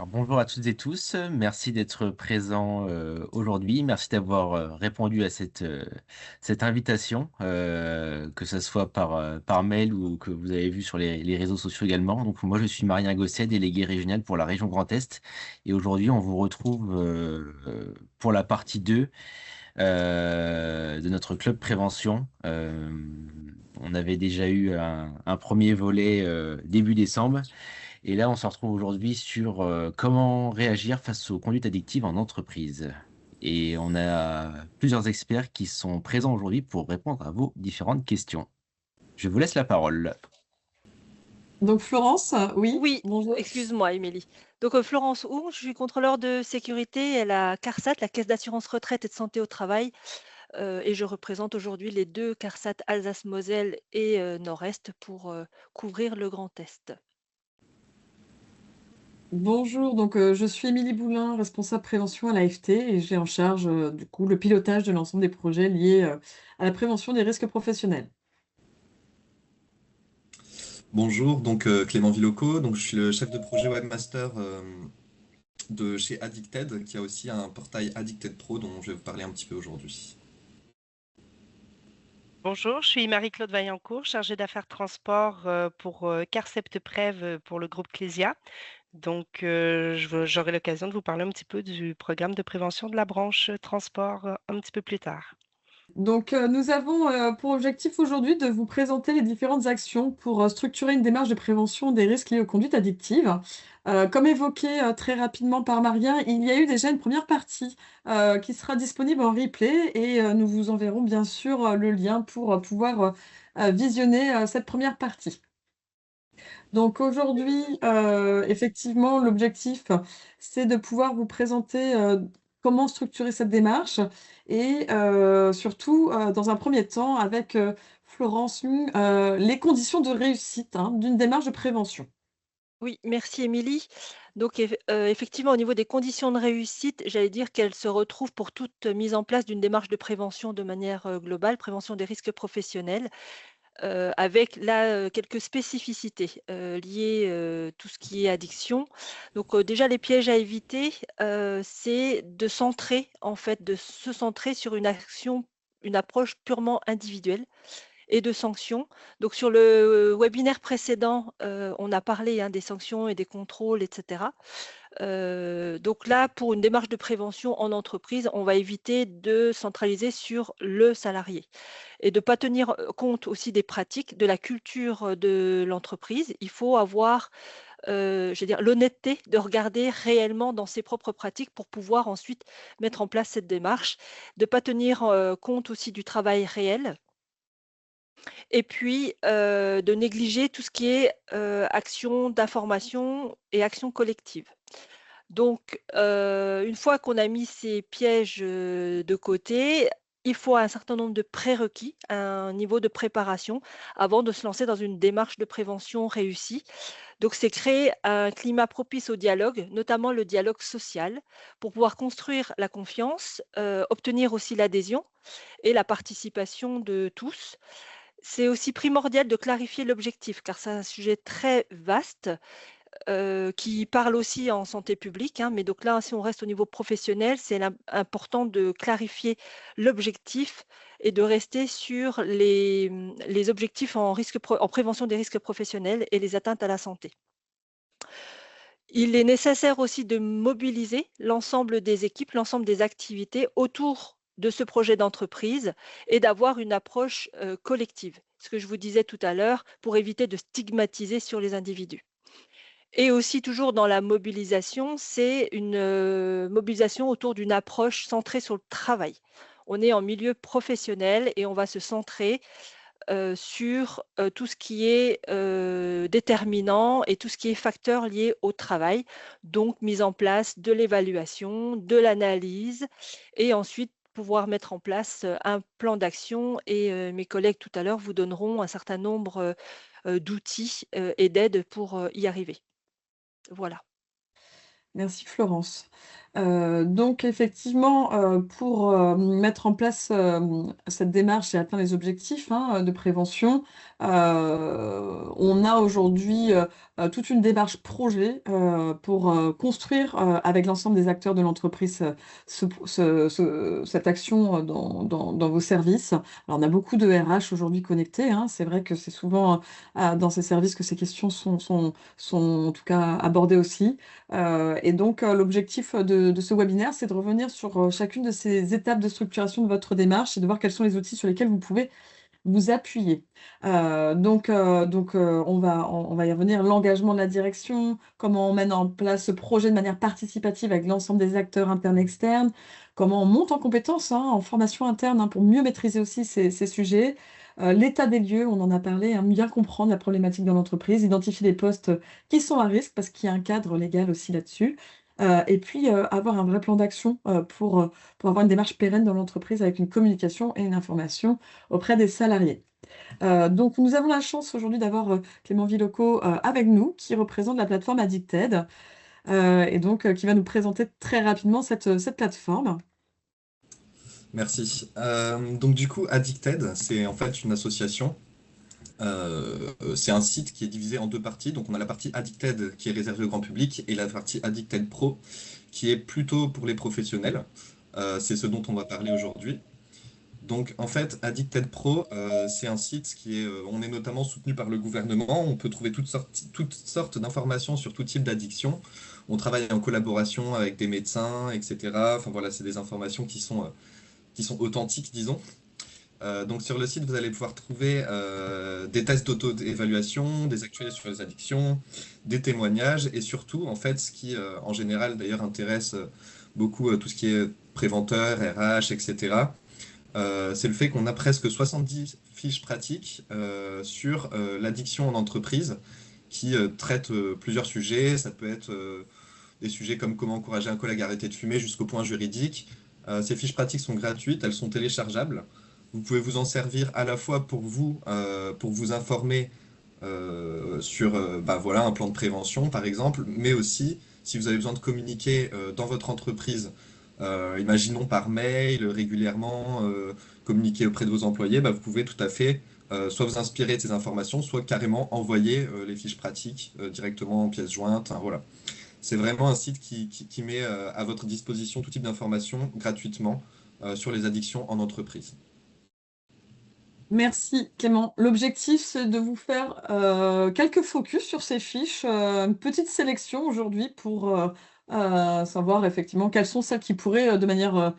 Alors, bonjour à toutes et tous, merci d'être présents, aujourd'hui. Merci d'avoir, répondu à cette invitation, que ça soit par mail ou que vous avez vu sur les réseaux sociaux également. Donc moi, je suis Marien Gosset, délégué régional pour la région Grand Est et aujourd'hui, on vous retrouve, pour la partie 2 de notre club prévention. On avait déjà eu un 1er volet, début décembre et là, on se retrouve aujourd'hui sur comment réagir face aux conduites addictives en entreprise. Et on a plusieurs experts qui sont présents aujourd'hui pour répondre à vos différentes questions. Je vous laisse la parole. Donc Florence, oui, Oui, bonjour. excuse-moi Émilie. Donc, Florence Houx, je suis contrôleur de sécurité à la CARSAT, la Caisse d'assurance retraite et de santé au travail, et je représente aujourd'hui les 2 CARSAT Alsace-Moselle et Nord-Est pour, couvrir le Grand Est. Bonjour, donc je suis Émilie Boulin, responsable prévention à l'AFT et j'ai en charge, du coup, le pilotage de l'ensemble des projets liés, à la prévention des risques professionnels. Bonjour, donc Clément Villoco, donc je suis le chef de projet webmaster de chez Addicted, qui a aussi un portail Addicted Pro dont je vais vous parler un petit peu aujourd'hui. Bonjour, je suis Marie-Claude Vaillancourt, chargée d'affaires transport pour Carcept Prev pour le groupe Clésia. Donc, j'aurai l'occasion de vous parler un petit peu du programme de prévention de la branche transport un petit peu plus tard. Donc nous avons, pour objectif aujourd'hui de vous présenter les différentes actions pour, structurer une démarche de prévention des risques liés aux conduites addictives. Comme évoqué, très rapidement par Marien, il y a eu déjà une première partie, qui sera disponible en replay et nous vous enverrons bien sûr, le lien pour, pouvoir, visionner, cette première partie. Donc aujourd'hui, effectivement, l'objectif, c'est de pouvoir vous présenter, comment structurer cette démarche et surtout, dans un premier temps avec, Florence Hung, les conditions de réussite, hein, d'une démarche de prévention. Oui, merci Émilie. Donc effectivement, au niveau des conditions de réussite, j'allais dire qu'elles se retrouvent pour toute mise en place d'une démarche de prévention de manière, globale, prévention des risques professionnels. Avec là, quelques spécificités, liées, tout ce qui est addiction. Donc, déjà les pièges à éviter, c'est de centrer en fait, de se centrer sur une approche purement individuelle et de sanctions. Donc sur le webinaire précédent, on a parlé, hein, des sanctions et des contrôles et cetera. Donc là, pour une démarche de prévention en entreprise, on va éviter de centraliser sur le salarié et de pas tenir, compte aussi des pratiques, de la culture, de l'entreprise. Il faut avoir, je veux dire, l'honnêteté de regarder réellement dans ses propres pratiques pour pouvoir ensuite mettre en place cette démarche, de pas tenir, compte aussi du travail réel et puis, de négliger tout ce qui est, action d'information et action collective. Donc, une fois qu'on a mis ces pièges, de côté, il faut un certain nombre de prérequis, un niveau de préparation avant de se lancer dans une démarche de prévention réussie. Donc, c'est créer un climat propice au dialogue, notamment le dialogue social, pour pouvoir construire la confiance, obtenir aussi l'adhésion et la participation de tous. C'est aussi primordial de clarifier l'objectif, car c'est un sujet très vaste qui parle aussi en santé publique, hein, mais donc là, si on reste au niveau professionnel, c'est important de clarifier l'objectif et de rester sur les objectifs en prévention des risques professionnels et les atteintes à la santé. Il est nécessaire aussi de mobiliser l'ensemble des équipes, l'ensemble des activités autour de ce projet d'entreprise et d'avoir une approche collective. Ce que je vous disais tout à l'heure, pour éviter de stigmatiser sur les individus. Et aussi toujours dans la mobilisation, c'est une, mobilisation autour d'une approche centrée sur le travail. On est en milieu professionnel et on va se centrer, sur, tout ce qui est, déterminant et tout ce qui est facteur lié au travail. Donc mise en place de l'évaluation, de l'analyse et ensuite pouvoir mettre en place, un plan d'action et mes collègues tout à l'heure vous donneront un certain nombre, d'outils, et d'aides pour, y arriver. Voilà. Merci Florence. Donc effectivement, pour, mettre en place, cette démarche et atteindre les objectifs, hein, de prévention, on a aujourd'hui, toute une démarche projet, pour, construire, avec l'ensemble des acteurs de l'entreprise, cette action, dans vos services. Alors on a beaucoup de RH aujourd'hui connectés, hein. C'est vrai que c'est souvent, dans ces services que ces questions sont en tout cas abordées aussi. Et donc, l'objectif de ce webinaire, c'est de revenir sur chacune de ces étapes de structuration de votre démarche et de voir quels sont les outils sur lesquels vous pouvez vous appuyer. On va y revenir. L'engagement de la direction, comment on mène en place ce projet de manière participative avec l'ensemble des acteurs internes, externes, comment on monte en compétences, hein, en formation interne, hein, pour mieux maîtriser aussi ces sujets. L'état des lieux, on en a parlé, hein, bien comprendre la problématique dans l'entreprise, identifier les postes qui sont à risque parce qu'il y a un cadre légal aussi là-dessus. Et puis, avoir un vrai plan d'action pour avoir une démarche pérenne dans l'entreprise avec une communication et une information auprès des salariés. Donc nous avons la chance aujourd'hui d'avoir, Clément Villoco, avec nous, qui représente la plateforme Addicted, et donc qui va nous présenter très rapidement cette plateforme. Merci. Donc du coup, Addicted, c'est en fait une association. C'est un site qui est divisé en deux parties. Donc on a la partie Addicted qui est réservée au grand public et la partie Addicted Pro qui est plutôt pour les professionnels. C'est ce dont on va parler aujourd'hui. Donc en fait, Addicted Pro, c'est un site on est notamment soutenu par le gouvernement. On peut trouver toutes sortes d'informations sur tout type d'addiction. On travaille en collaboration avec des médecins, etc. Enfin voilà, c'est des informations qui sont authentiques, disons. Donc sur le site, vous allez pouvoir trouver des tests d'auto-évaluation, des actuels sur les addictions, des témoignages et surtout, en fait, ce qui en général d'ailleurs intéresse beaucoup tout ce qui est préventeur, RH, etc. C'est le fait qu'on a presque 70 fiches pratiques sur l'addiction en entreprise qui traitent plusieurs sujets. Ça peut être des sujets comme comment encourager un collègue à arrêter de fumer jusqu'au point juridique. Ces fiches pratiques sont gratuites, elles sont téléchargeables. Vous pouvez vous en servir à la fois pour vous informer sur bah, voilà, un plan de prévention, par exemple, mais aussi si vous avez besoin de communiquer dans votre entreprise, imaginons par mail, régulièrement, communiquer auprès de vos employés, bah, vous pouvez tout à fait soit vous inspirer de ces informations, soit carrément envoyer les fiches pratiques directement en pièce jointe. Hein, voilà. C'est vraiment un site qui met à votre disposition tout type d'informations gratuitement sur les addictions en entreprise. Merci Clément. L'objectif, c'est de vous faire, quelques focus sur ces fiches, une petite sélection aujourd'hui pour, savoir effectivement quelles sont celles qui pourraient, de manière,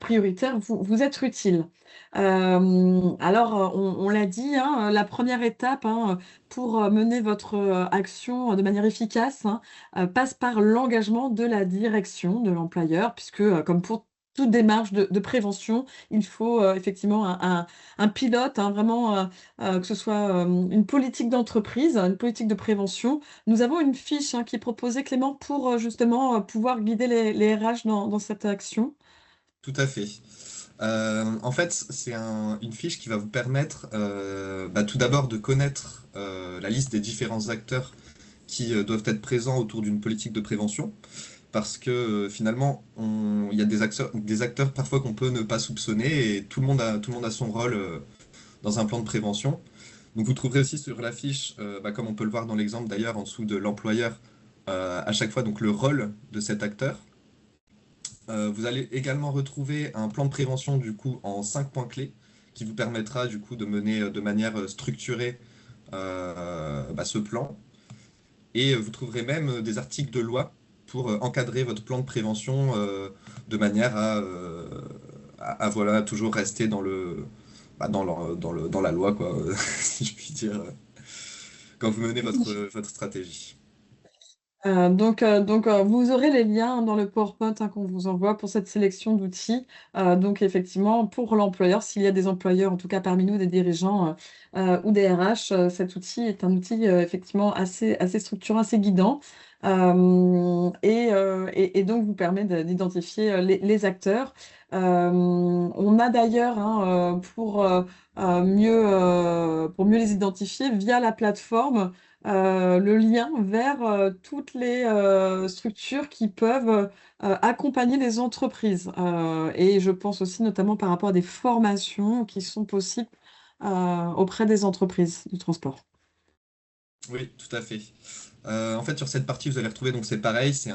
prioritaire vous être utiles. Alors, on l'a dit, hein, la première étape, hein, pour, mener votre, action de manière efficace, hein, passe par l'engagement de la direction de l'employeur puisque, comme pour toute démarche de prévention, il faut, effectivement un pilote, hein, vraiment, que ce soit, une politique d'entreprise, une politique de prévention. Nous avons une fiche, hein, qui est proposée Clément pour, justement, pouvoir guider les RH dans cette action. Tout à fait. En fait, une fiche qui va vous permettre bah, tout d'abord de connaître la liste des différents acteurs qui doivent être présents autour d'une politique de prévention. Parce que finalement, il y a des acteurs parfois qu'on peut ne pas soupçonner et tout le monde a son rôle dans un plan de prévention. Donc vous trouverez aussi sur la fiche, bah, comme on peut le voir dans l'exemple d'ailleurs en dessous de l'employeur, à chaque fois donc le rôle de cet acteur. Vous allez également retrouver un plan de prévention du coup en 5 points clés qui vous permettra du coup de mener de manière structurée bah, ce plan. Et vous trouverez même des articles de loi pour encadrer votre plan de prévention de manière à, voilà, toujours rester bah, dans la loi, quoi, si je puis dire, quand vous menez votre stratégie. Vous aurez les liens dans le PowerPoint, hein, qu'on vous envoie pour cette sélection d'outils. Donc effectivement, pour l'employeur, s'il y a des employeurs, en tout cas parmi nous, des dirigeants, ou des RH, cet outil est un outil, effectivement assez structurant, assez guidant, et donc vous permet d'identifier, les acteurs. On a d'ailleurs, hein, pour mieux les identifier via la plateforme, le lien vers toutes les structures qui peuvent accompagner les entreprises. Et je pense aussi notamment par rapport à des formations qui sont possibles auprès des entreprises du transport. Oui, tout à fait. En fait, sur cette partie, vous allez retrouver, donc c'est pareil, c'est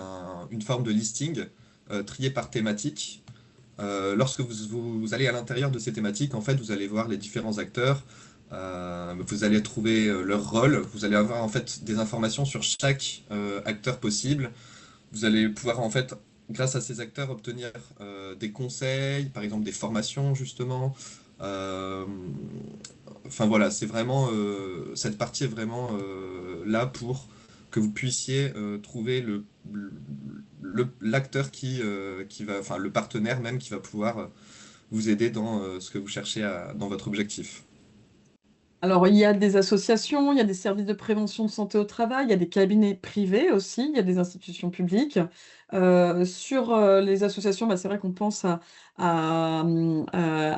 une forme de listing trié par thématique. Lorsque vous allez à l'intérieur de ces thématiques, en fait, vous allez voir les différents acteurs, vous allez trouver leur rôle, vous allez avoir en fait des informations sur chaque acteur possible. Vous allez pouvoir en fait, grâce à ces acteurs, obtenir des conseils, par exemple des formations justement. Euh, Enfin voilà, c'est vraiment cette partie est vraiment là pour que vous puissiez trouver l'acteur qui va, enfin le partenaire même qui va pouvoir vous aider dans ce que vous cherchez dans votre objectif. Alors, il y a des associations, il y a des services de prévention de santé au travail, il y a des cabinets privés aussi, il y a des institutions publiques. Sur les associations, bah, c'est vrai qu'on pense à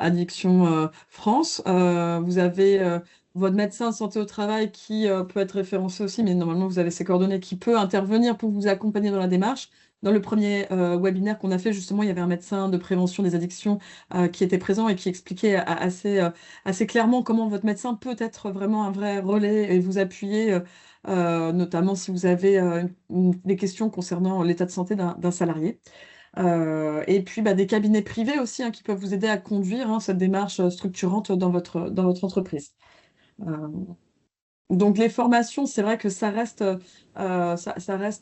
Addiction France. Vous avez votre médecin de santé au travail qui peut être référencé aussi, mais normalement, vous avez ses coordonnées qui peut intervenir pour vous accompagner dans la démarche. Dans le premier webinaire qu'on a fait, justement, il y avait un médecin de prévention des addictions qui était présent et qui expliquait assez clairement comment votre médecin peut être vraiment un vrai relais et vous appuyer, notamment si vous avez des questions concernant l'état de santé d'un salarié. Et puis bah, des cabinets privés aussi, hein, qui peuvent vous aider à conduire, hein, cette démarche structurante dans votre entreprise. Euh, donc les formations, c'est vrai que ça reste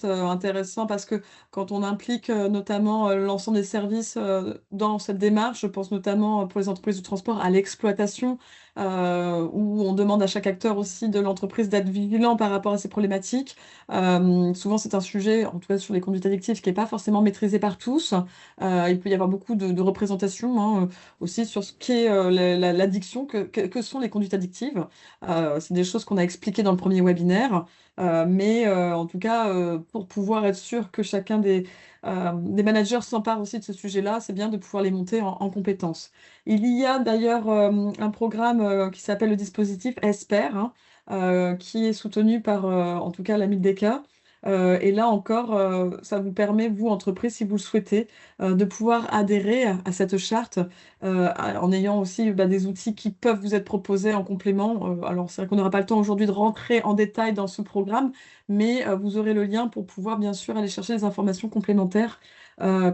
intéressant parce que quand on implique notamment l'ensemble des services dans cette démarche, je pense notamment pour les entreprises de transport à l'exploitation, où on demande à chaque acteur aussi de l'entreprise d'être vigilant par rapport à ces problématiques. Souvent c'est un sujet, en tout cas sur les conduites addictives, qui n'est pas forcément maîtrisé par tous. Il peut y avoir beaucoup de représentations, hein, aussi sur ce qu'est l'addiction, que sont les conduites addictives. C'est des choses qu'on a expliquées dans le premier webinaire, mais en tout cas, pour pouvoir être sûr que chacun des managers s'empare aussi de ce sujet-là, c'est bien de pouvoir les monter en compétences. Il y a d'ailleurs un programme qui s'appelle le dispositif ESPER, hein, qui est soutenu par, en tout cas, la Mildeka. Et là encore, ça vous permet, vous, entreprise, si vous le souhaitez, de pouvoir adhérer à cette charte en ayant aussi bah, des outils qui peuvent vous être proposés en complément. Alors, c'est vrai qu'on n'aura pas le temps aujourd'hui de rentrer en détail dans ce programme, mais vous aurez le lien pour pouvoir bien sûr aller chercher des informations complémentaires,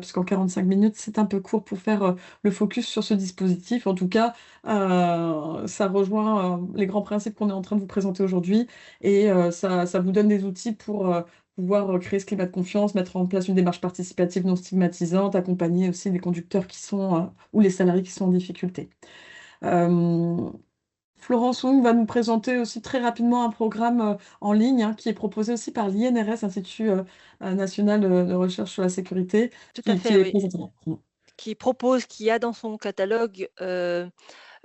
puisqu'en 45 minutes, c'est un peu court pour faire le focus sur ce dispositif. En tout cas, ça rejoint les grands principes qu'on est en train de vous présenter aujourd'hui et ça vous donne des outils pour pouvoir créer ce climat de confiance, mettre en place une démarche participative non stigmatisante, accompagner aussi les conducteurs qui sont ou les salariés qui sont en difficulté. Euh, Florence Wong va nous présenter aussi très rapidement un programme en ligne, hein, qui est proposé aussi par l'INRS, Institut national de recherche sur la sécurité, Tout à qui fait, est oui. présenté. Qui a dans son catalogue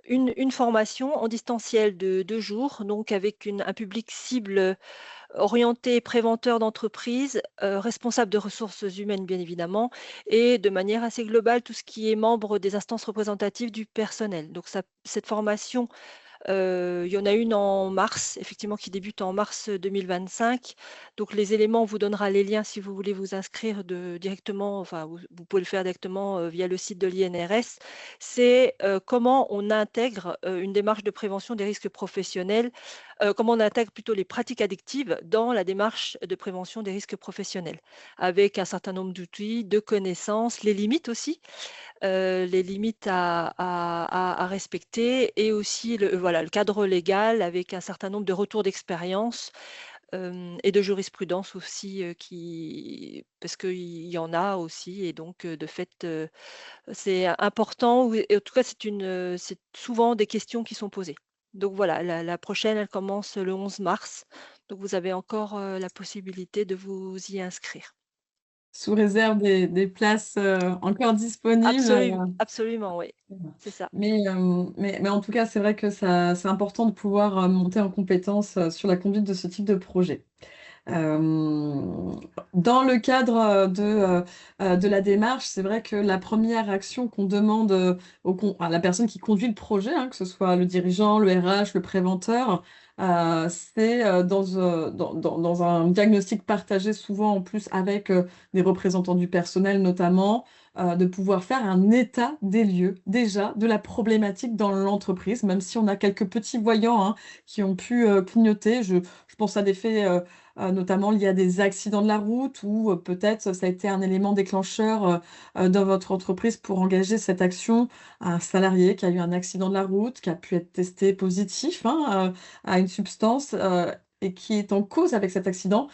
une formation en distanciel de 2 jours, donc avec un public cible orienté préventeur d'entreprise, responsable de ressources humaines bien évidemment, et de manière assez globale tout ce qui est membre des instances représentatives du personnel. Donc cette formation, il y en a une en mars, effectivement, qui débute en mars 2025. Donc les éléments, on vous donnera les liens si vous voulez vous inscrire directement, enfin vous pouvez le faire directement via le site de l'INRS. C'est comment on intègre une démarche de prévention des risques professionnels, comment on intègre plutôt les pratiques addictives dans la démarche de prévention des risques professionnels, avec un certain nombre d'outils, de connaissances, les limites aussi, les limites à respecter, et aussi voilà, le cadre légal avec un certain nombre de retours d'expérience, et de jurisprudence aussi, parce qu'il y en a aussi, et donc de fait, c'est important, ou et en tout cas c'est souvent des questions qui sont posées. Donc voilà, la prochaine, elle commence le 11 mars, donc vous avez encore la possibilité de vous y inscrire. Sous réserve des places encore disponibles. Absolument, oui, c'est ça. Mais en tout cas, c'est vrai que c'est important de pouvoir monter en compétence sur la conduite de ce type de projet. Euh, Dans le cadre de la démarche, c'est vrai que la première action qu'on demande à la personne qui conduit le projet, hein, que ce soit le dirigeant, le RH, le préventeur, C'est dans un diagnostic partagé souvent en plus avec des représentants du personnel notamment, de pouvoir faire un état des lieux déjà de la problématique dans l'entreprise, même si on a quelques petits voyants hein, qui ont pu clignoter. Je pense à des faits notamment liés à des accidents de la route ou peut-être ça a été un élément déclencheur dans votre entreprise pour engager cette action. Un salarié qui a eu un accident de la route, qui a pu être testé positif hein, à une substance et qui est en cause avec cet accident.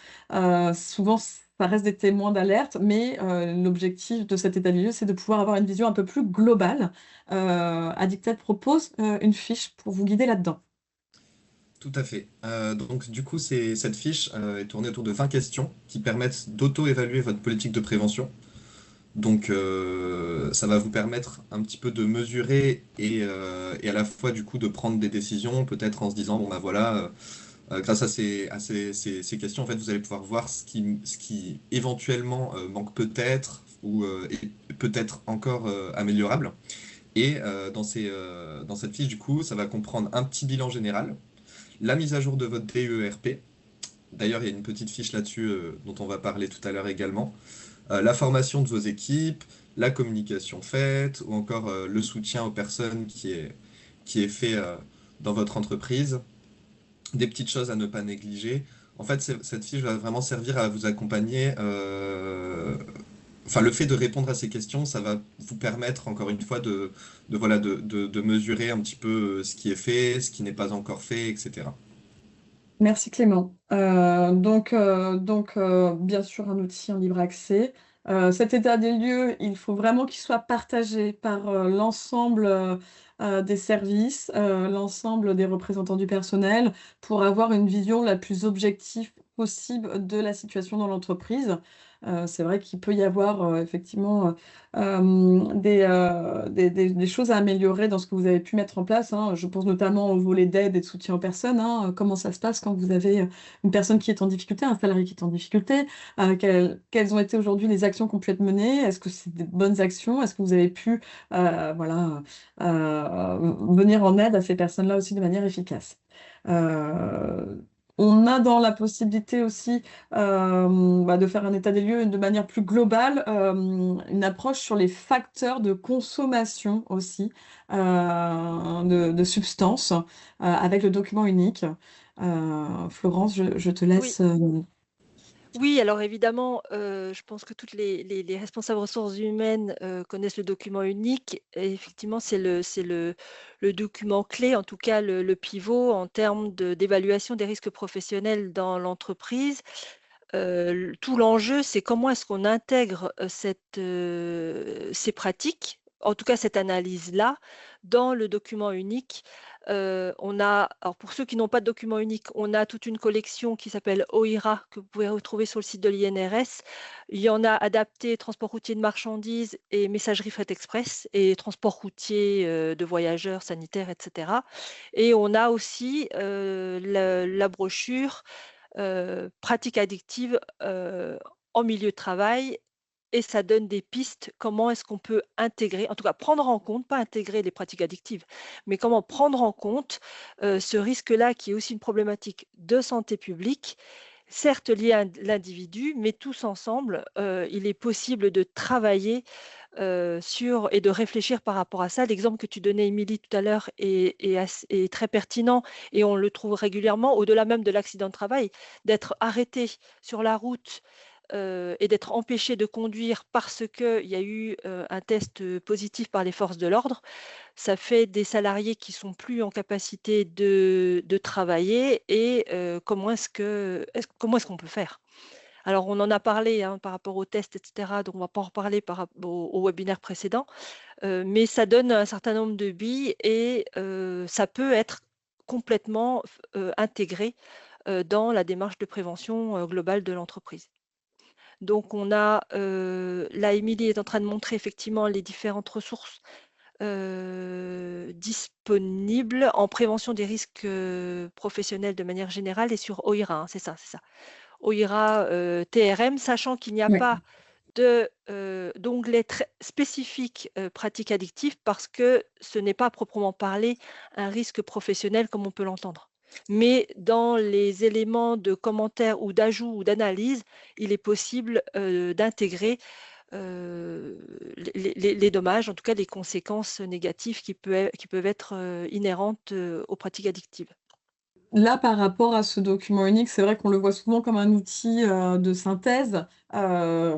Souvent, ça reste des témoins d'alerte, mais l'objectif de cet état des lieux, c'est de pouvoir avoir une vision un peu plus globale. Addicted propose une fiche pour vous guider là-dedans. Tout à fait. Donc du coup, cette fiche est tournée autour de 20 questions qui permettent d'auto-évaluer votre politique de prévention. Donc ça va vous permettre un petit peu de mesurer et à la fois du coup de prendre des décisions, peut-être en se disant, bon bah voilà, grâce à ces questions, en fait, vous allez pouvoir voir ce qui éventuellement manque peut-être ou est peut-être encore améliorable. Et dans cette fiche, du coup, ça va comprendre un petit bilan général, la mise à jour de votre DERP. D'ailleurs, il y a une petite fiche là-dessus dont on va parler tout à l'heure également. La formation de vos équipes, la communication faite, ou encore le soutien aux personnes qui est fait dans votre entreprise. Des petites choses à ne pas négliger. En fait, cette fiche va vraiment servir à vous accompagner. Enfin, le fait de répondre à ces questions, ça va vous permettre, encore une fois, voilà, de mesurer un petit peu ce qui est fait, ce qui n'est pas encore fait, etc. Merci Clément. Bien sûr, un outil en libre accès. Cet état des lieux, il faut vraiment qu'il soit partagé par l'ensemble des services, l'ensemble des représentants du personnel, pour avoir une vision la plus objective possible de la situation dans l'entreprise. C'est vrai qu'il peut y avoir effectivement des choses à améliorer dans ce que vous avez pu mettre en place, hein. Je pense notamment au volet d'aide et de soutien aux personnes, hein. Comment ça se passe quand vous avez une personne qui est en difficulté, un salarié qui est en difficulté, quelles ont été aujourd'hui les actions qui ont pu être menées? Est-ce que c'est des bonnes actions? Est-ce que vous avez pu voilà, venir en aide à ces personnes-là aussi de manière efficace? Euh, on a dans la possibilité aussi de faire un état des lieux de manière plus globale, une approche sur les facteurs de consommation aussi de substances avec le document unique. Florence, je te Oui. laisse. Oui, alors évidemment, je pense que toutes les responsables ressources humaines, connaissent le document unique et effectivement, c'est le document clé, en tout cas le pivot en termes d'évaluation des risques professionnels dans l'entreprise. Tout l'enjeu, c'est comment est-ce qu'on intègre, ces pratiques, en tout cas cette analyse-là, dans le document unique. Alors pour ceux qui n'ont pas de document unique, on a toute une collection qui s'appelle OIRA, que vous pouvez retrouver sur le site de l'INRS. Il y en a adapté transport routier de marchandises et messagerie fret express et transport routier, de voyageurs, sanitaires et cetera. Et on a aussi, la brochure pratiques addictives, en milieu de travail et ça donne des pistes. Comment est-ce qu'on peut intégrer, en tout cas prendre en compte, pas intégrer les pratiques addictives, mais comment prendre en compte, ce risque-là qui est aussi une problématique de santé publique, certes liée à l'individu, mais tous ensemble, il est possible de travailler, sur et de réfléchir par rapport à ça. L'exemple que tu donnais, Émilie, tout à l'heure est très pertinent et on le trouve régulièrement, au-delà même de l'accident de travail, d'être arrêté sur la route, et d'être empêché de conduire parce qu'il y a eu, un test, positif par les forces de l'ordre. Ça fait des salariés qui sont plus en capacité de travailler et comment est-ce qu'on peut faire? Alors, on en a parlé, hein, par rapport aux tests et cetera, donc on va pas en reparler par rap au webinaire précédent, mais ça donne un certain nombre de billes et ça peut être complètement intégré, dans la démarche de prévention, globale de l'entreprise. Donc on a, là, Émilie est en train de montrer effectivement les différentes ressources, disponibles en prévention des risques, professionnels de manière générale et sur OIRA, hein, c'est ça, c'est ça. OIRA, TRM, sachant qu'il n'y a Ouais. pas d'onglet spécifique pratique addictive parce que ce n'est pas à proprement parler un risque professionnel comme on peut l'entendre. Mais dans les éléments de commentaires ou d'ajout ou d'analyse, il est possible, d'intégrer, heu, les dommages, en tout cas les conséquences négatives qui peuvent être, inhérentes, aux pratiques addictives. Là, par rapport à ce document unique, c'est vrai qu'on le voit souvent comme un outil, de synthèse,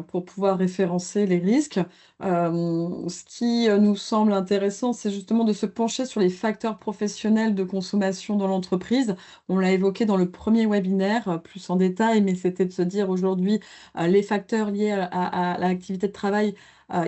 pour pouvoir référencer les risques. Ce qui, nous semble intéressant, c'est justement de se pencher sur les facteurs professionnels de consommation dans l'entreprise. On l'a évoqué dans le premier webinaire, plus en détail, mais c'était de se dire aujourd'hui, les facteurs liés à l'activité de travail,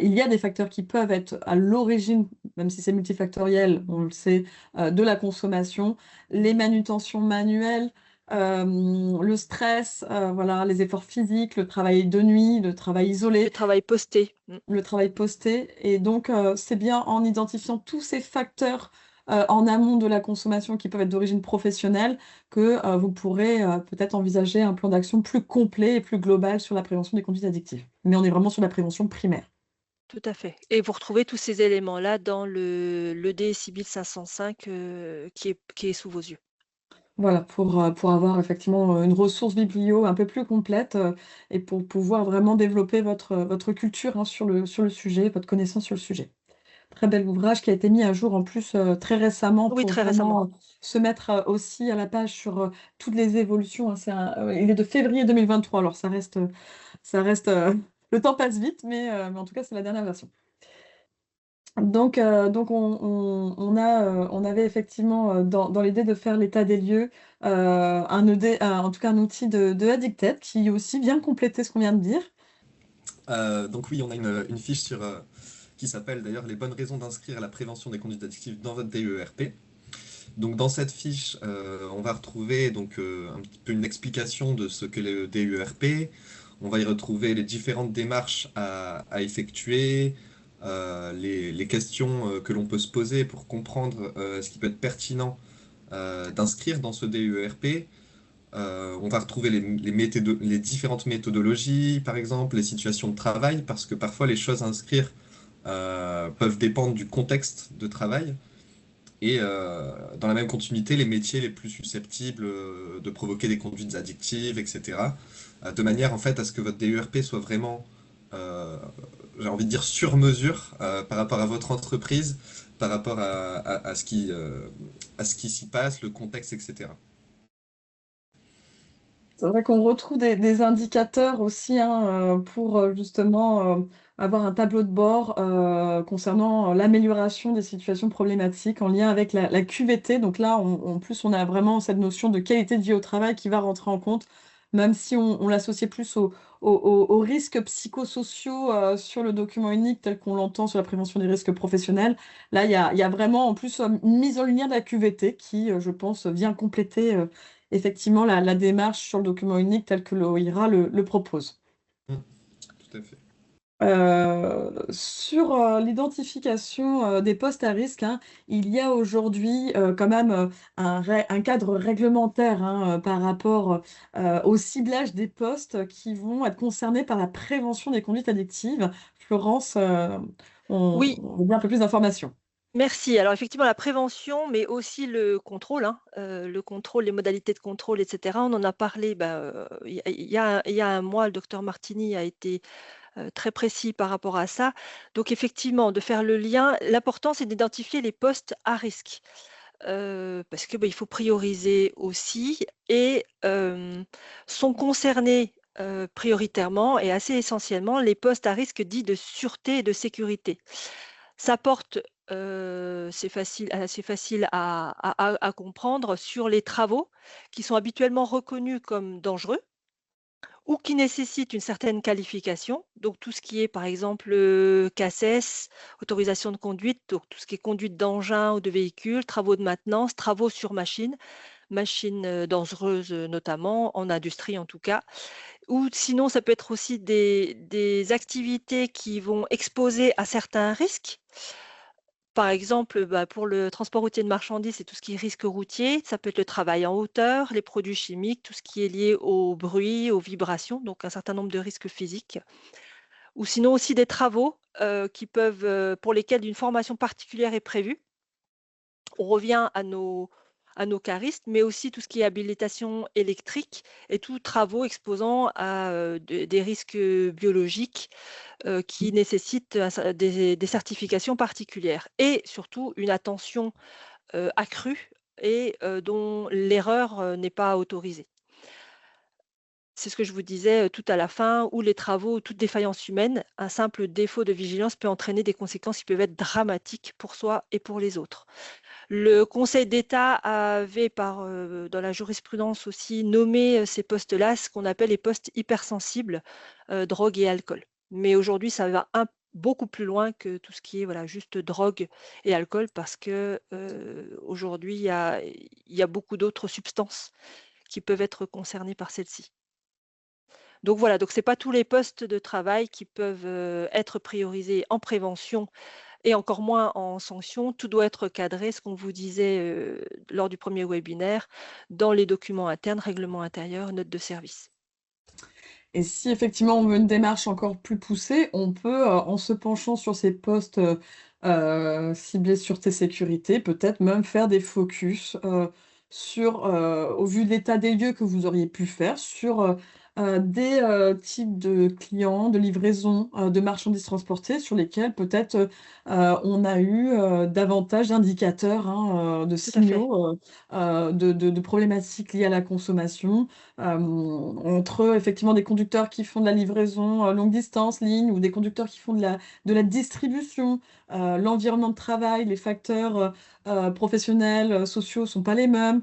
il y a des facteurs qui peuvent être à l'origine, même si c'est multifactoriel, on le sait, de la consommation, les manutentions manuelles, le stress, voilà, les efforts physiques, le travail de nuit, le travail Le isolé, travail posté. le travail posté et donc c'est bien en identifiant tous ces facteurs, en amont de la consommation qui peuvent être d'origine professionnelle que, vous pourrez, peut-être envisager un plan d'action plus complet et plus global sur la prévention des conduites addictives. Mais on est vraiment sur la prévention primaire. Tout à fait et vous retrouvez tous ces éléments-là dans le DSI 505, qui est sous vos yeux. Voilà, pour avoir effectivement, une ressource biblio un peu plus complète, et pour pouvoir vraiment développer votre culture, hein, sur le sujet, votre connaissance sur le sujet. Très bel ouvrage qui a été mis à jour en plus, très récemment Oui, pour très récemment. vraiment, se mettre, aussi à la page sur, toutes les évolutions, hein. Il est de février 2023 alors ça reste, le temps passe vite mais en tout cas c'est la dernière version. Donc on avait effectivement, dans l'idée de faire l'état des lieux, un ED en tout cas un outil de Addicted qui aussi vient compléter ce qu'on vient de dire. Donc oui, on a une fiche qui s'appelle d'ailleurs les bonnes raisons d'inscrire la prévention des conduites addictives dans votre DEERP. Donc dans cette fiche, on va retrouver donc un petit peu une explication de ce qu'est le DEERP. On va y retrouver les différentes démarches à effectuer, les questions que l'on peut se poser pour comprendre ce qui peut être pertinent d'inscrire dans ce DEERP. On va retrouver les différentes méthodologies, par exemple, les situations de travail, parce que parfois les choses à inscrire peuvent dépendre du contexte de travail. Et dans la même continuité, les métiers les plus susceptibles de provoquer des conduites addictives, etc. De manière en fait à ce que votre DERP soit vraiment, euh, j'ai envie de dire, sur mesure par rapport à votre entreprise, par rapport à ce qui s'y passe, le contexte, etc. C'est vrai qu'on retrouve des indicateurs aussi, hein, pour, justement, avoir un tableau de bord, concernant, l'amélioration des situations problématiques en lien avec la QVT. Donc là, en plus, on a vraiment cette notion de qualité de vie au travail qui va rentrer en compte, même si on l'associe plus aux risques psychosociaux, sur le document unique tel qu'on l'entend sur la prévention des risques professionnels. Là, il y a vraiment en plus, une mise en lumière de la QVT qui, je pense, vient compléter, effectivement la démarche sur le document unique tel que l'OIRA le propose. Mm, tout à fait. Sur, l'identification, des postes à risque, hein, il y a aujourd'hui, quand même, un cadre réglementaire, hein, par rapport, au ciblage des postes qui vont être concernés par la prévention des conduites addictives. Florence, Oui, on veut bien un peu plus d'informations. merci. Alors effectivement, la prévention, mais aussi le contrôle, hein, le contrôle, les modalités de contrôle et cetera. On en a parlé, il y a un mois, le docteur Martini a été, très précis par rapport à ça. Donc effectivement, de faire le lien, l'important, c'est d'identifier les postes à risque, parce que, il faut prioriser aussi et sont concernés, prioritairement et assez essentiellement les postes à risque dits de sûreté et de sécurité. Ça porte, c'est facile assez facile à comprendre sur les travaux qui sont habituellement reconnus comme dangereux ou qui nécessitent une certaine qualification. Donc tout ce qui est par exemple, CACES, autorisation de conduite, donc tout ce qui est conduite d'engin ou de véhicule, travaux de maintenance, travaux sur machine, machines, dangereuses, notamment en industrie en tout cas. Ou sinon ça peut être aussi des activités qui vont exposer à certains risques. Par exemple, pour le transport routier de marchandises, c'est tout ce qui est risque routier. Ça peut être le travail en hauteur, les produits chimiques, tout ce qui est lié au bruit, aux vibrations, donc un certain nombre de risques physiques. Ou sinon aussi des travaux qui peuvent, pour lesquels une formation particulière est prévue. On revient à nos caristes, mais aussi tout ce qui est habilitation électrique et tous travaux exposant à des risques biologiques qui nécessitent des certifications particulières et surtout une attention accrue et dont l'erreur n'est pas autorisée. C'est ce que je vous disais tout à la fin, où les travaux, toute défaillance humaine, un simple défaut de vigilance peut entraîner des conséquences qui peuvent être dramatiques pour soi et pour les autres. Le Conseil d'État avait, dans la jurisprudence aussi, nommé ces postes-là ce qu'on appelle les postes hypersensibles, drogue et alcool. Mais aujourd'hui, ça va beaucoup plus loin que tout ce qui est voilà, juste drogue et alcool, parce que aujourd'hui, il y a beaucoup d'autres substances qui peuvent être concernées par celle-ci. Donc voilà, donc c'est pas tous les postes de travail qui peuvent être priorisés en prévention et encore moins en sanction. Tout doit être cadré, ce qu'on vous disait lors du premier webinaire, dans les documents internes, règlements intérieurs, notes de service. Et si effectivement on veut une démarche encore plus poussée, on peut, en se penchant sur ces postes ciblés sûreté sécurité, peut-être même faire des focus sur, au vu de l'état des lieux que vous auriez pu faire, sur des types de clients, de livraisons, de marchandises transportées sur lesquels peut-être on a eu davantage d'indicateurs, hein, de Tout à fait. signaux de problématiques liées à la consommation. Entre effectivement des conducteurs qui font de la livraison longue distance, ligne, ou des conducteurs qui font de la distribution, l'environnement de travail, les facteurs professionnels, sociaux sont pas les mêmes.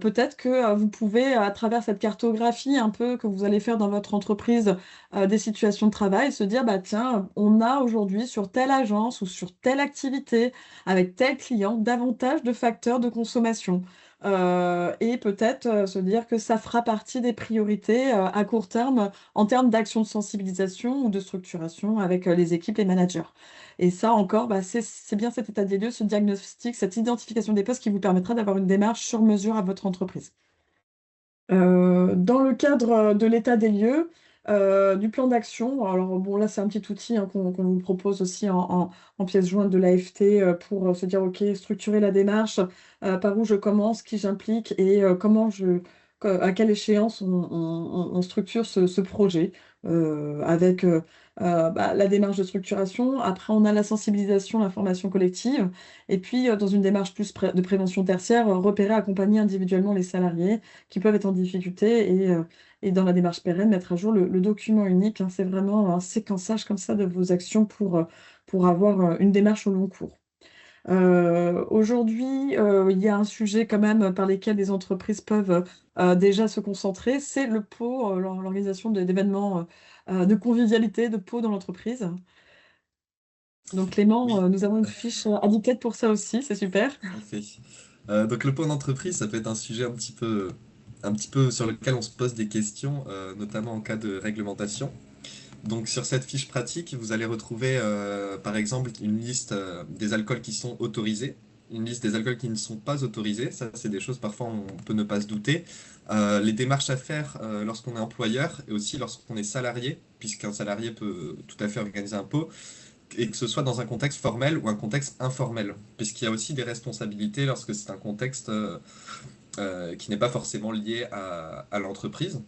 Peut-être que vous pouvez, à travers cette cartographie un peu que vous allez faire dans votre entreprise, des situations de travail, se dire, bah tiens, on a aujourd'hui sur telle agence ou sur telle activité, avec tel client, davantage de facteurs de consommation. Et peut-être, se dire que ça fera partie des priorités, à court terme, en termes d'action de sensibilisation ou de structuration avec, les équipes, les managers. Et ça encore, bah, c'est bien cet état des lieux, ce diagnostic, cette identification des postes qui vous permettra d'avoir une démarche sur mesure à votre entreprise. Dans le cadre, de l'état des lieux, du plan d'action, alors bon là c'est un petit outil, hein, qu'on vous propose aussi en pièce jointe de l'AFT, pour, se dire: «OK, structurer la démarche, par où je commence, qui j'implique et comment à quelle échéance on structure ce projet», avec, bah, la démarche de structuration. Après on a la sensibilisation, la formation collective et puis, dans une démarche plus de prévention tertiaire, repérer, accompagner individuellement les salariés qui peuvent être en difficulté et dans la démarche pérenne, mettre à jour le document unique, hein. C'est vraiment un séquençage comme ça de vos actions pour avoir, une démarche au long cours. Aujourd'hui, il y a un sujet quand même par lesquels les entreprises peuvent, déjà se concentrer, c'est le pot, l'organisation d'événements, de convivialité, de pot dans l'entreprise. Donc Clément, Oui, nous avons une fiche, Addicted pour ça aussi, c'est super. en fait. Donc le point d'entreprise, ça peut être un sujet un petit peu sur lequel on se pose des questions, notamment en cas de réglementation. Donc sur cette fiche pratique, vous allez retrouver par exemple une liste des alcools qui sont autorisés, une liste des alcools qui ne sont pas autorisés. Ça, c'est des choses parfois on peut ne pas se douter. Les démarches à faire lorsqu'on est employeur et aussi lorsqu'on est salarié, puisqu'un salarié peut tout à fait organiser un pot, et que ce soit dans un contexte formel ou un contexte informel, puisqu'il y a aussi des responsabilités lorsque c'est un contexte qui n'est pas forcément lié à l'entreprise.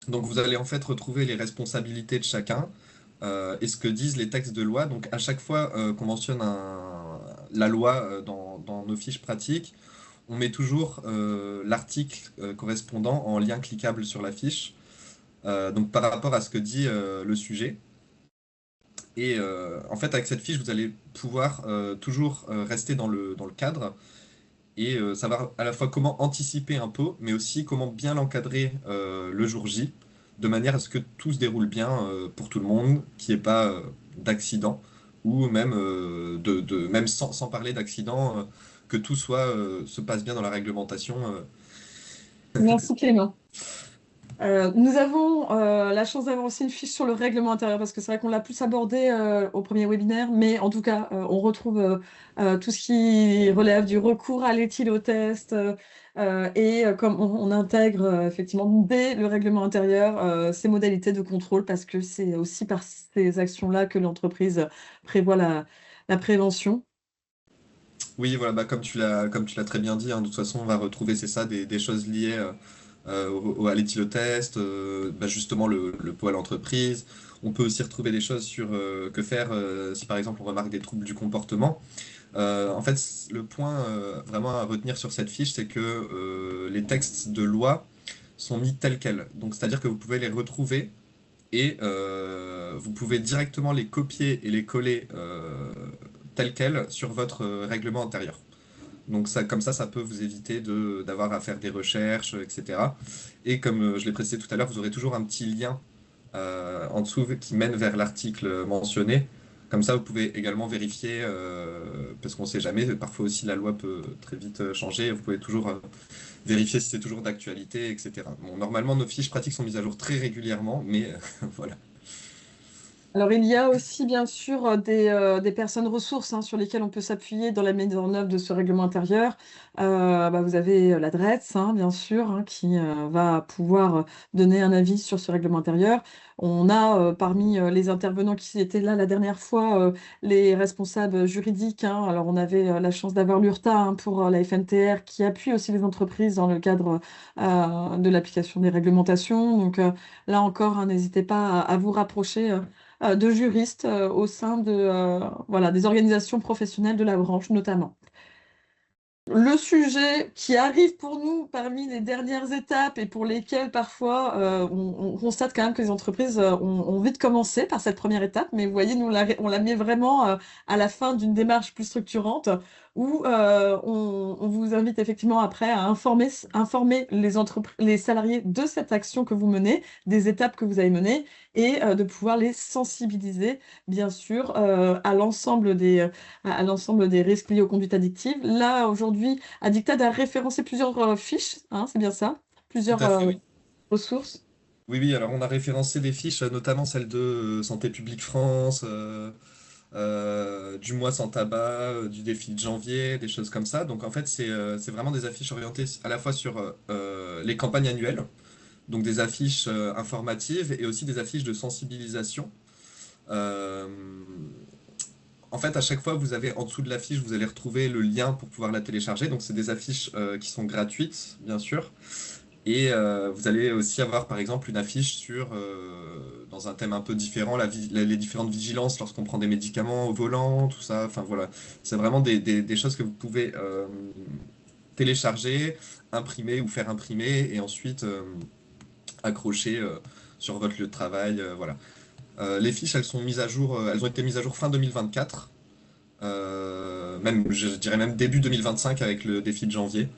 Donc vous allez en fait retrouver les responsabilités de chacun et ce que disent les textes de loi. Donc à chaque fois qu'on mentionne la loi dans nos fiches pratiques, on met toujours l'article correspondant en lien cliquable sur la fiche, donc par rapport à ce que dit le sujet. Et en fait, avec cette fiche, vous allez pouvoir toujours rester dans le cadre et savoir à la fois comment anticiper un pot, mais aussi comment bien l'encadrer le jour J, de manière à ce que tout se déroule bien pour tout le monde, qu'il n'y ait pas d'accident, ou même, même sans parler d'accident, que tout se passe bien dans la réglementation. Merci Clément. Nous avons, la chance d'avoir aussi une fiche sur le règlement intérieur parce que c'est vrai qu'on l'a plus abordé, au premier webinaire, mais en tout cas, on retrouve, tout ce qui relève du recours à l'éthylotest, et comme on intègre, effectivement dès le règlement intérieur, ces modalités de contrôle parce que c'est aussi par ces actions-là que l'entreprise prévoit la prévention. Oui, voilà, bah, comme tu l'as très bien dit, hein, de toute façon, on va retrouver, c'est ça, des choses liées à l'éthylotest, bah, justement le poids à l'entreprise. On peut aussi retrouver des choses sur que faire si par exemple on remarque des troubles du comportement. En fait, le point vraiment à retenir sur cette fiche, c'est que les textes de loi sont mis tels quels. Donc, c'est-à-dire que vous pouvez les retrouver et vous pouvez directement les copier et les coller tels quels sur votre règlement intérieur. Donc ça, comme ça peut vous éviter d'avoir à faire des recherches, etc. Et comme je l'ai précisé tout à l'heure, vous aurez toujours un petit lien en dessous qui mène vers l'article mentionné. Comme ça, vous pouvez également vérifier, parce qu'on ne sait jamais, parfois aussi la loi peut très vite changer, vous pouvez toujours vérifier si c'est toujours d'actualité, etc. Bon, normalement, nos fiches pratiques sont mises à jour très régulièrement, mais voilà. Alors, il y a aussi, bien sûr, des personnes ressources hein, sur lesquelles on peut s'appuyer dans la mise en œuvre de ce règlement intérieur. Bah, vous avez la DREETS, hein, bien sûr, hein, qui va pouvoir donner un avis sur ce règlement intérieur. On a, parmi les intervenants qui étaient là la dernière fois, les responsables juridiques, hein. Alors, on avait la chance d'avoir l'URTA hein, pour la FNTR qui appuie aussi les entreprises dans le cadre de l'application des réglementations. Donc, là encore, hein, n'hésitez pas à vous rapprocher de juristes au sein de, voilà, des organisations professionnelles de la branche notamment. Le sujet qui arrive pour nous parmi les dernières étapes et pour lesquelles parfois on constate quand même que les entreprises ont vite commencé par cette première étape, mais vous voyez, nous on la met vraiment à la fin d'une démarche plus structurante où on vous invite effectivement après à informer les salariés de cette action que vous menez, des étapes que vous avez menées et de pouvoir les sensibiliser, bien sûr, à l'ensemble des risques liés aux conduites addictives. Là, aujourd'hui, Addicted a référencé plusieurs fiches, hein, c'est bien ça? Tout Plusieurs à fait, oui. ressources. Oui, oui, alors on a référencé des fiches, notamment celle de Santé publique France, du mois sans tabac, du défi de janvier, des choses comme ça. Donc en fait, c'est vraiment des affiches orientées à la fois sur les campagnes annuelles, donc des affiches informatives et aussi des affiches de sensibilisation. Euh, En fait, à chaque fois, vous avez en dessous de l'affiche, vous allez retrouver le lien pour pouvoir la télécharger. Donc, c'est des affiches qui sont gratuites, bien sûr. Et vous allez aussi avoir, par exemple, une affiche sur, dans un thème un peu différent, les différentes vigilances lorsqu'on prend des médicaments au volant, tout ça. Enfin, voilà. C'est vraiment des choses que vous pouvez télécharger, imprimer ou faire imprimer et ensuite accrocher sur votre lieu de travail. Voilà. Les fiches, elles sont mises à jour, elles ont été mises à jour fin 2024. Même, je dirais même début 2025 avec le défi de janvier.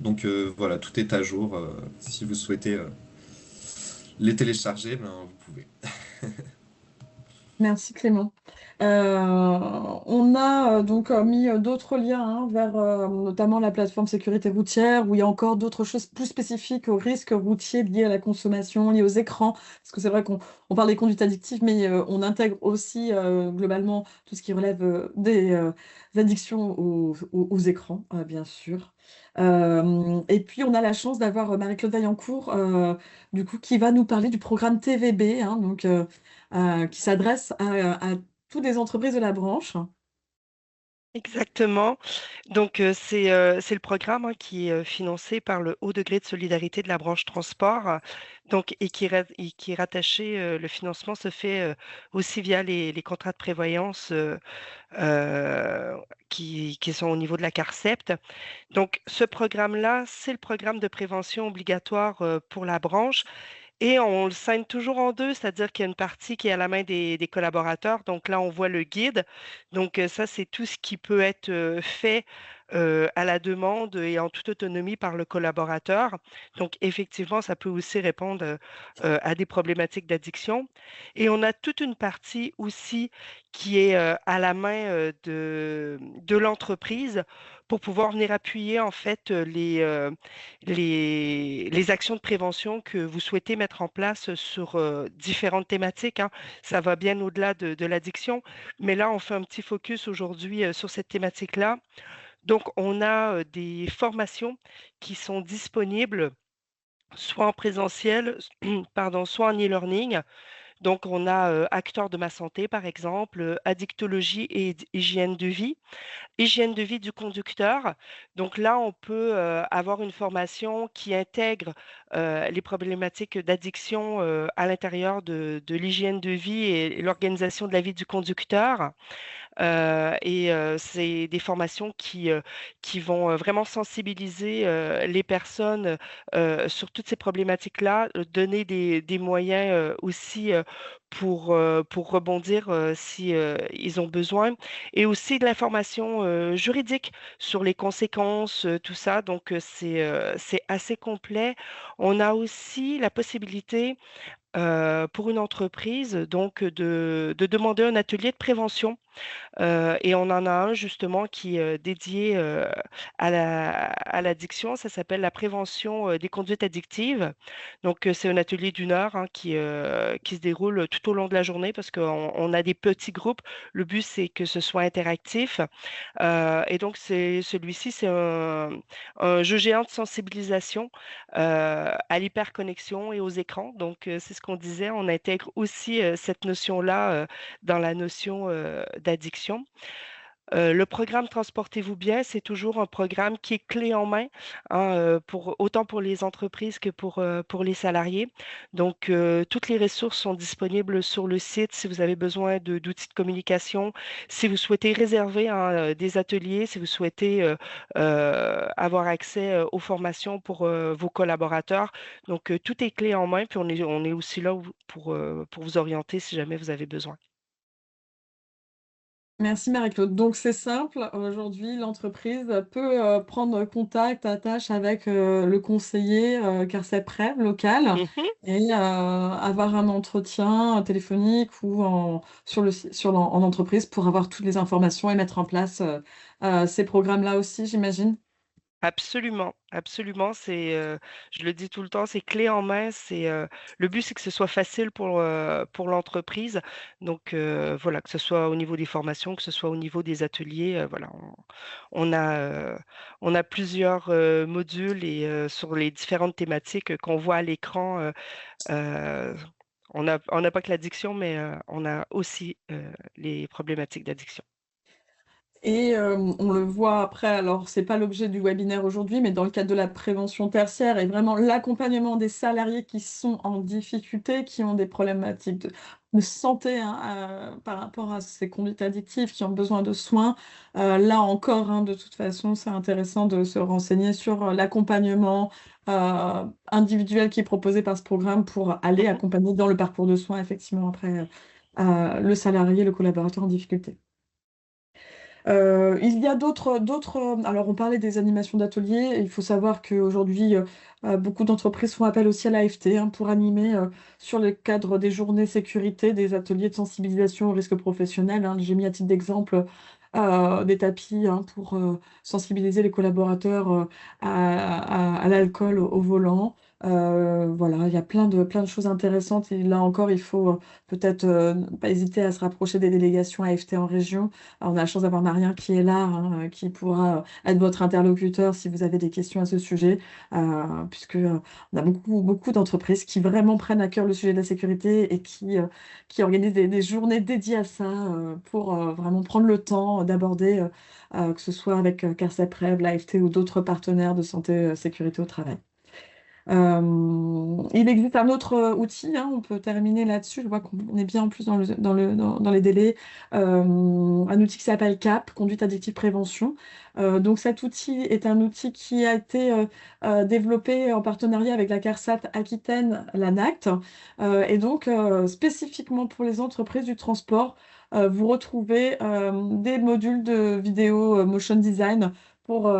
Donc voilà, tout est à jour. Si vous souhaitez les télécharger, ben, vous pouvez. Merci Clément. On a donc mis d'autres liens hein, vers notamment la plateforme sécurité routière où il y a encore d'autres choses plus spécifiques aux risques routiers liés à la consommation, liés aux écrans. Parce que c'est vrai qu'on parle des conduites addictives, mais on intègre aussi globalement tout ce qui relève des addictions aux écrans, bien sûr. Et puis on a la chance d'avoir Marie-Claude Vaillancourt, du coup, qui va nous parler du programme TVB, hein, donc qui s'adresse à toutes les entreprises de la branche. Exactement. Donc, c'est le programme hein, qui est financé par le haut degré de solidarité de la branche transport. Donc, et qui est rattaché, le financement se fait aussi via les contrats de prévoyance euh, qui sont au niveau de la CARCEPT. Donc, ce programme-là, c'est le programme de prévention obligatoire pour la branche. Et on le scinde toujours en deux, c'est-à-dire qu'il y a une partie qui est à la main des collaborateurs. Donc là, on voit le guide. Donc ça, c'est tout ce qui peut être fait à la demande et en toute autonomie par le collaborateur. Donc effectivement, ça peut aussi répondre à des problématiques d'addiction. Et on a toute une partie aussi qui est à la main de l'entreprise pour pouvoir venir appuyer en fait les actions de prévention que vous souhaitez mettre en place sur différentes thématiques, hein. Ça va bien au-delà de l'addiction, mais là, on fait un petit focus aujourd'hui sur cette thématique-là. Donc, on a des formations qui sont disponibles soit en présentiel, pardon, soit en e-learning. Donc, on a acteurs de ma santé, par exemple, addictologie et hygiène de vie. Hygiène de vie du conducteur. Donc là, on peut avoir une formation qui intègre les problématiques d'addiction à l'intérieur de l'hygiène de vie et l'organisation de la vie du conducteur. C'est des formations qui vont vraiment sensibiliser les personnes sur toutes ces problématiques-là, donner des moyens aussi pour rebondir si ils ont besoin, et aussi de l'information juridique sur les conséquences, tout ça. Donc, c'est assez complet. On a aussi la possibilité pour une entreprise donc de demander un atelier de prévention. Et on en a un justement qui est dédié à l'addiction. Ça s'appelle la prévention des conduites addictives. Donc, c'est un atelier d'une heure hein, qui se déroule tout au long de la journée parce qu'on a des petits groupes. Le but, c'est que ce soit interactif. Et donc, celui-ci, c'est un jeu géant de sensibilisation à l'hyperconnexion et aux écrans. Donc, c'est ce qu'on disait. On intègre aussi cette notion-là dans la notion d'addiction. Le programme Transportez-vous bien, c'est toujours un programme qui est clé en main, hein, autant pour les entreprises que pour les salariés. Donc, toutes les ressources sont disponibles sur le site si vous avez besoin d'outils de communication, si vous souhaitez réserver hein, des ateliers, si vous souhaitez avoir accès aux formations pour vos collaborateurs. Donc, tout est clé en main, puis on est aussi là pour vous orienter si jamais vous avez besoin. Merci Marie-Claude. Donc c'est simple, aujourd'hui l'entreprise peut prendre contact, attache avec le conseiller CARSEP-REV local Mhm. et avoir un entretien téléphonique ou en entreprise pour avoir toutes les informations et mettre en place ces programmes-là aussi, j'imagine. Absolument, absolument. Je le dis tout le temps, c'est clé en main. Le but, c'est que ce soit facile pour l'entreprise. Donc voilà, que ce soit au niveau des formations, que ce soit au niveau des ateliers, voilà, on a, euh, on a plusieurs modules et sur les différentes thématiques qu'on voit à l'écran. Euh, on n'a pas que l'addiction, mais on a aussi les problématiques d'addiction. Et on le voit après, alors c'est pas l'objet du webinaire aujourd'hui, mais dans le cadre de la prévention tertiaire et vraiment l'accompagnement des salariés qui sont en difficulté, qui ont des problématiques de santé hein, par rapport à ces conduites addictives, qui ont besoin de soins. Là encore, hein, de toute façon, c'est intéressant de se renseigner sur l'accompagnement individuel qui est proposé par ce programme pour aller Mhm. accompagner dans le parcours de soins, effectivement, après le salarié, le collaborateur en difficulté. Il y a alors on parlait des animations d'ateliers, et il faut savoir qu'aujourd'hui, beaucoup d'entreprises font appel aussi à l'AFT hein, pour animer sur le cadre des journées sécurité, des ateliers de sensibilisation au risque professionnel, hein. J'ai mis à titre d'exemple des tapis hein, pour sensibiliser les collaborateurs à l'alcool au volant. Voilà, il y a plein de choses intéressantes, et là encore, il faut peut-être ne pas hésiter à se rapprocher des délégations AFT en région. Alors, on a la chance d'avoir Marien qui est là, hein, qui pourra être votre interlocuteur si vous avez des questions à ce sujet, puisque on a beaucoup d'entreprises qui vraiment prennent à cœur le sujet de la sécurité et qui organisent des journées dédiées à ça pour vraiment prendre le temps d'aborder, que ce soit avec CARSEP-REV, l'AFT ou d'autres partenaires de santé sécurité au travail. Il existe un autre outil, hein, on peut terminer là-dessus, je vois qu'on est bien en plus dans les délais, un outil qui s'appelle CAP, Conduite Addictive Prévention. Donc cet outil est un outil qui a été développé en partenariat avec la CARSAT Aquitaine, l'ANACT, et donc spécifiquement pour les entreprises du transport, vous retrouvez des modules de vidéo motion design pour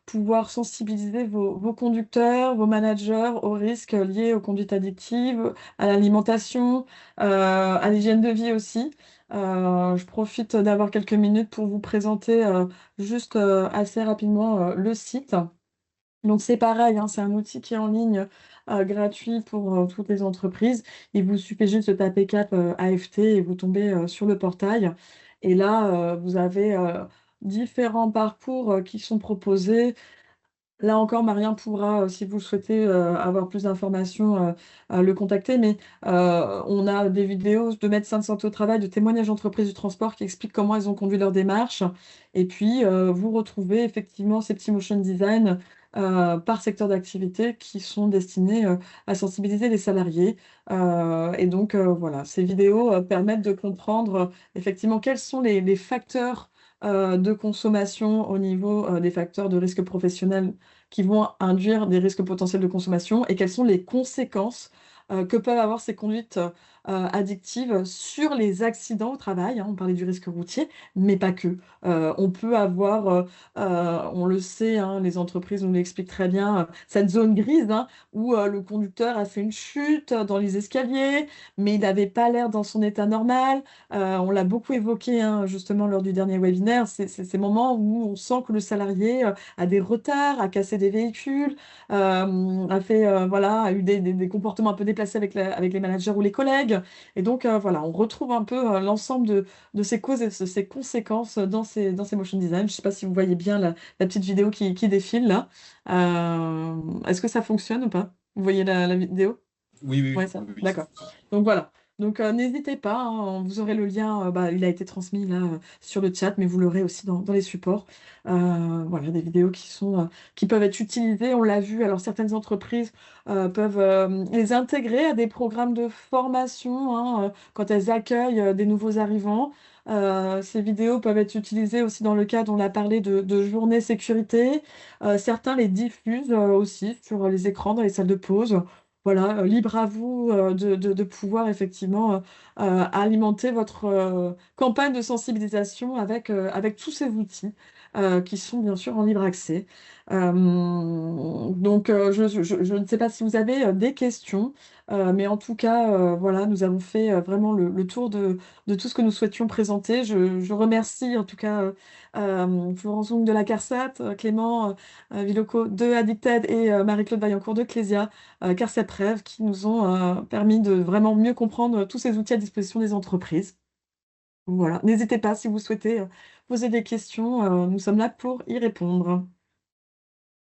pouvoir sensibiliser vos conducteurs, vos managers aux risques liés aux conduites addictives, à l'alimentation, à l'hygiène de vie aussi. Je profite d'avoir quelques minutes pour vous présenter juste assez rapidement le site. Donc c'est pareil, hein, c'est un outil qui est en ligne gratuit pour toutes les entreprises. Il vous suffit juste de taper CAP AFT et vous tombez sur le portail. Et là, vous avez différents parcours qui sont proposés. Là encore, Marien pourra, si vous le souhaitez, avoir plus d'informations, le contacter. Mais on a des vidéos de médecins de santé au travail, de témoignages d'entreprises du transport qui expliquent comment elles ont conduit leur démarche. Et puis, vous retrouvez effectivement ces petits motion design par secteur d'activité qui sont destinés à sensibiliser les salariés. Et donc, voilà, ces vidéos permettent de comprendre effectivement quels sont les facteurs de consommation au niveau des facteurs de risque professionnel qui vont induire des risques potentiels de consommation et quelles sont les conséquences que peuvent avoir ces conduites addictives sur les accidents au travail, hein. On parlait du risque routier, mais pas que. On peut avoir, on le sait, hein, les entreprises nous l'expliquent très bien, cette zone grise, hein, où le conducteur a fait une chute dans les escaliers, mais il n'avait pas l'air dans son état normal. On l'a beaucoup évoqué, hein, justement lors du dernier webinaire, c'est ces moments où on sent que le salarié a des retards, a cassé des véhicules, a fait, voilà, a eu des comportements un peu déplacés avec les managers ou les collègues. Et donc, voilà, on retrouve un peu l'ensemble de ces causes et de ces conséquences dans ces motion design. Je ne sais pas si vous voyez bien la petite vidéo qui défile là. Est-ce que ça fonctionne ou pas? Vous voyez la vidéo? Oui, oui, Ouais, oui, ça. oui, oui, ça D'accord. fonctionne. Donc voilà. Donc n'hésitez pas, hein, vous aurez le lien, bah, il a été transmis là sur le chat, mais vous l'aurez aussi dans les supports. Voilà, des vidéos qui peuvent être utilisées, on l'a vu. Alors certaines entreprises peuvent les intégrer à des programmes de formation, hein, quand elles accueillent des nouveaux arrivants. Ces vidéos peuvent être utilisées aussi dans le cadre, on a parlé de journée sécurité. Certains les diffusent aussi sur les écrans dans les salles de pause. Voilà, libre à vous de pouvoir effectivement alimenter votre campagne de sensibilisation avec tous ces outils qui sont bien sûr en libre accès. Donc, je ne sais pas si vous avez des questions, mais en tout cas, voilà, nous avons fait vraiment le tour de tout ce que nous souhaitions présenter. Je remercie en tout cas Florence Hung de la CARSAT, Clément Villoco de Addicted et Marie-Claude Vaillancourt de Clésia, CARSEPREV, qui nous ont permis de vraiment mieux comprendre tous ces outils à disposition des entreprises. Voilà, n'hésitez pas si vous souhaitez poser des questions, nous sommes là pour y répondre.